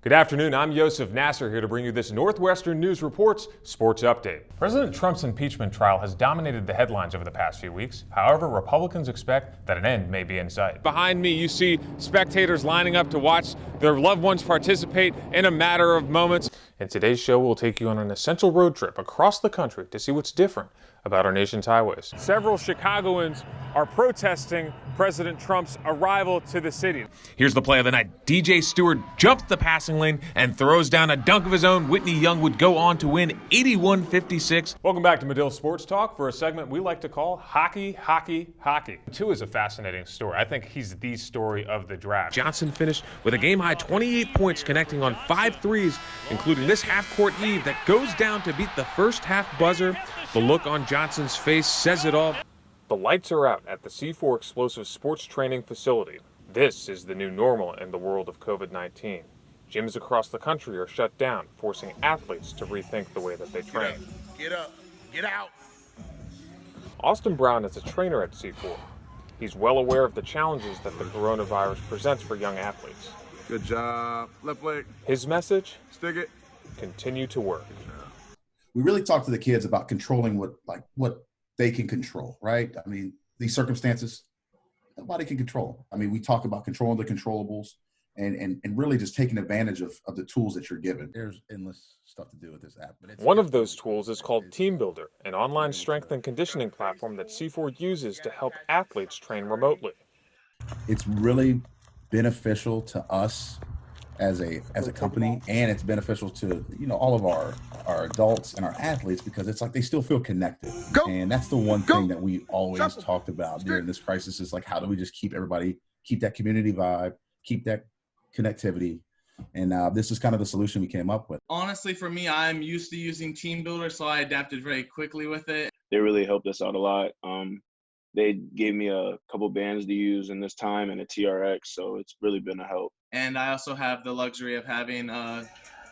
Good afternoon, I'm Yousef Nasser here to bring you this Northwestern News Report's Sports Update. President Trump's impeachment trial has dominated the headlines over the past few weeks. However, Republicans expect that an end may be in sight. Behind me, you see spectators lining up to watch their loved ones participate in a matter of moments. In today's show, we'll take you on an essential road trip across the country to see what's different about our nation's highways. Several Chicagoans are protesting President Trump's arrival to the city. Here's the play of the night. DJ Stewart jumps the passing lane and throws down a dunk of his own. Whitney Young would go on to win 81-56. Welcome back to Medill Sports Talk for a segment we like to call Hockey, Hockey, Hockey. Two is a fascinating story. I think he's the story of the draft. Johnson finished with a game-high 28 points, connecting on 5 threes, including this half-court heave that goes down to beat the first half buzzer. The look on Johnson's face says it all. The lights are out at the C4 Explosive Sports Training Facility. This is the new normal in the world of COVID-19. Gyms across the country are shut down, forcing athletes to rethink the way that they train. Get up, get out. Austin Brown is a trainer at C4. He's well aware of the challenges that the coronavirus presents for young athletes. Good job. Left leg. His message? Stick it. Continue to work. We really talk to the kids about controlling what they can control, right? I mean, these circumstances, nobody can control. I mean, we talk about controlling the controllables and really just taking advantage of the tools that you're given. There's endless stuff to do with this app. But one of those tools is called Team Builder, an online strength and conditioning platform that C4 uses to help athletes train remotely. It's really beneficial to us as a company, and it's beneficial to all of our adults and our athletes, because it's like they still feel connected. And that's the one thing that we always talked about during this crisis, is like, how do we just keep that community vibe, keep that connectivity. And this is kind of the solution we came up with. Honestly, for me, I'm used to using Team Builder, so I adapted very quickly with it. They really helped us out a lot. They gave me a couple bands to use in this time and a TRX, so it's really been a help. And I also have the luxury of having a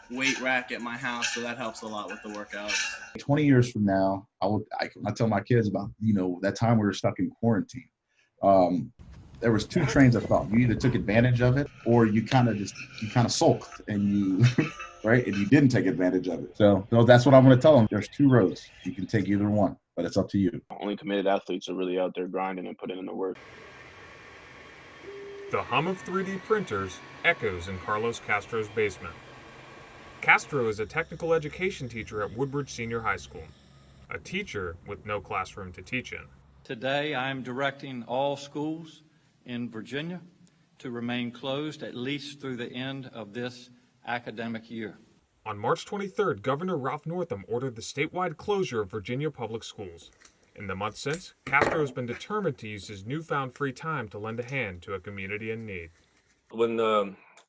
weight rack at my house, so that helps a lot with the workouts. 20 years from now, I tell my kids about, that time we were stuck in quarantine. There was 2 trains of thought. You either took advantage of it, or you kind of sulked and you, right? And you didn't take advantage of it. So that's what I'm going to tell them. There's 2 roads. You can take either one, but it's up to you. Only committed athletes are really out there grinding and putting in the work. The hum of 3D printers echoes in Carlos Castro's basement. Castro is a technical education teacher at Woodbridge Senior High School, a teacher with no classroom to teach in. Today, I am directing all schools in Virginia to remain closed at least through the end of this academic year. On March 23rd, Governor Ralph Northam ordered the statewide closure of Virginia public schools. In the months since, Castro has been determined to use his newfound free time to lend a hand to a community in need. When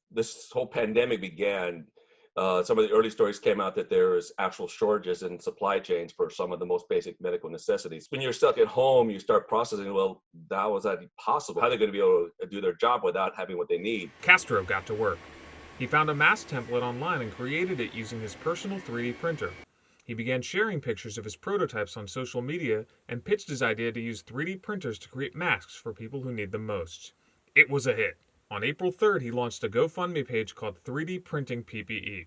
this whole pandemic began, some of the early stories came out that there was actual shortages in supply chains for some of the most basic medical necessities. When you're stuck at home, you start processing, well, how is that possible? How are they going to be able to do their job without having what they need? Castro got to work. He found a mask template online and created it using his personal 3D printer. He began sharing pictures of his prototypes on social media and pitched his idea to use 3D printers to create masks for people who need them most. It was a hit. On April 3rd, he launched a GoFundMe page called 3D Printing PPE.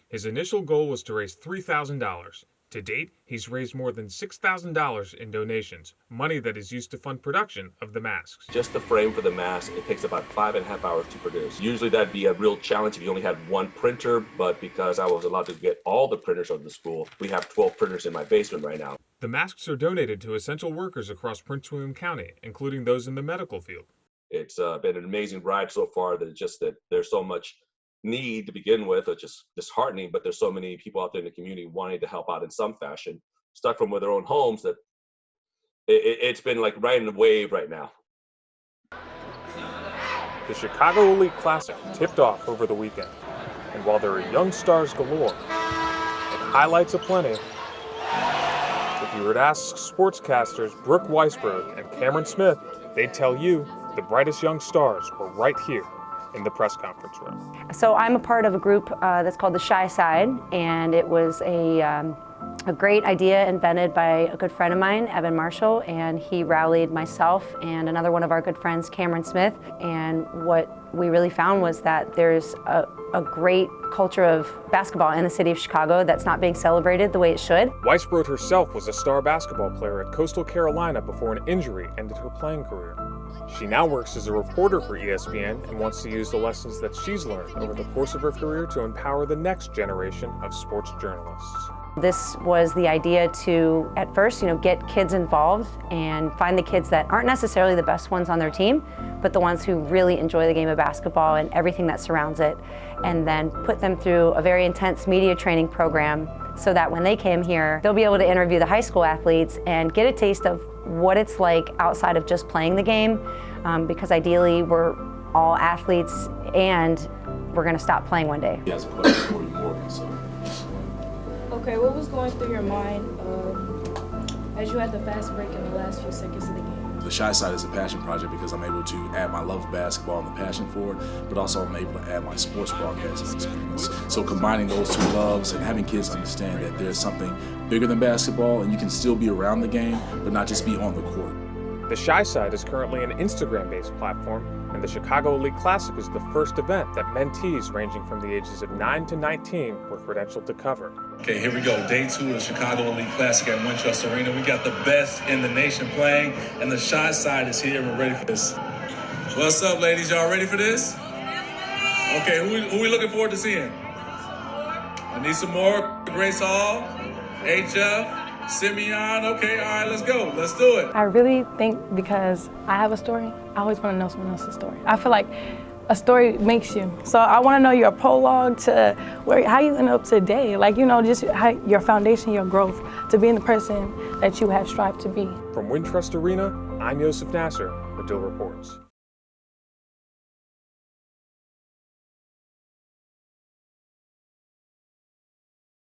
His initial goal was to raise $3,000. To date, he's raised more than $6,000 in donations, money that is used to fund production of the masks. Just the frame for the mask, it takes about 5.5 hours to produce. Usually that'd be a real challenge if you only had one printer, but because I was allowed to get all the printers of the school, we have 12 printers in my basement right now. The masks are donated to essential workers across Prince William County, including those in the medical field. It's been an amazing ride so far. That there's so much need to begin with, which is disheartening, but there's so many people out there in the community wanting to help out in some fashion, stuck from their own homes, that it's been like riding a wave right now. The Chicago Elite Classic tipped off over the weekend, and while there are young stars galore and highlights aplenty, if you were to ask sportscasters Brooke Weisberg and Cameron Smith, they'd tell you the brightest young stars were right here in the press conference room. So I'm a part of a group that's called the Shy Side, and it was a great idea invented by a good friend of mine, Evan Marshall, and he rallied myself and another one of our good friends, Cameron Smith, and what we really found was that there's a a great culture of basketball in the city of Chicago that's not being celebrated the way it should. Weisbrod herself was a star basketball player at Coastal Carolina before an injury ended her playing career. She now works as a reporter for ESPN and wants to use the lessons that she's learned over the course of her career to empower the next generation of sports journalists. This was the idea to, at first, get kids involved and find the kids that aren't necessarily the best ones on their team, but the ones who really enjoy the game of basketball and everything that surrounds it, and then put them through a very intense media training program so that when they came here, they'll be able to interview the high school athletes and get a taste of what it's like outside of just playing the game, because ideally we're all athletes and we're going to stop playing one day. He has a question for you, Morgan. So. Okay, what was going through your mind as you had the fast break in the last few seconds of the game? The Shy Side is a passion project because I'm able to add my love of basketball and the passion for it, but also I'm able to add my sports broadcasting experience. So combining those two loves and having kids understand that there's something bigger than basketball and you can still be around the game, but not just be on the court. The Shy Side is currently an Instagram-based platform, and the Chicago Elite Classic is the first event that mentees ranging from the ages of 9 to 19 were credentialed to cover. Okay, here we go. Day 2 of the Chicago Elite Classic at Wintrust Arena. We got the best in the nation playing, and the Shy Side is here. We're ready for this. What's up, ladies? Y'all ready for this? Okay, who we looking forward to seeing? I need some more. Grace Hall, HF. Simeon, okay, all right, let's go. Let's do it. I really think because I have a story, I always want to know someone else's story. I feel like a story makes you. So I want to know your prologue to how you end up today. Just how your foundation, your growth to being the person that you have strived to be. From Wintrust Arena, I'm Yousef Nasser with Dill Reports.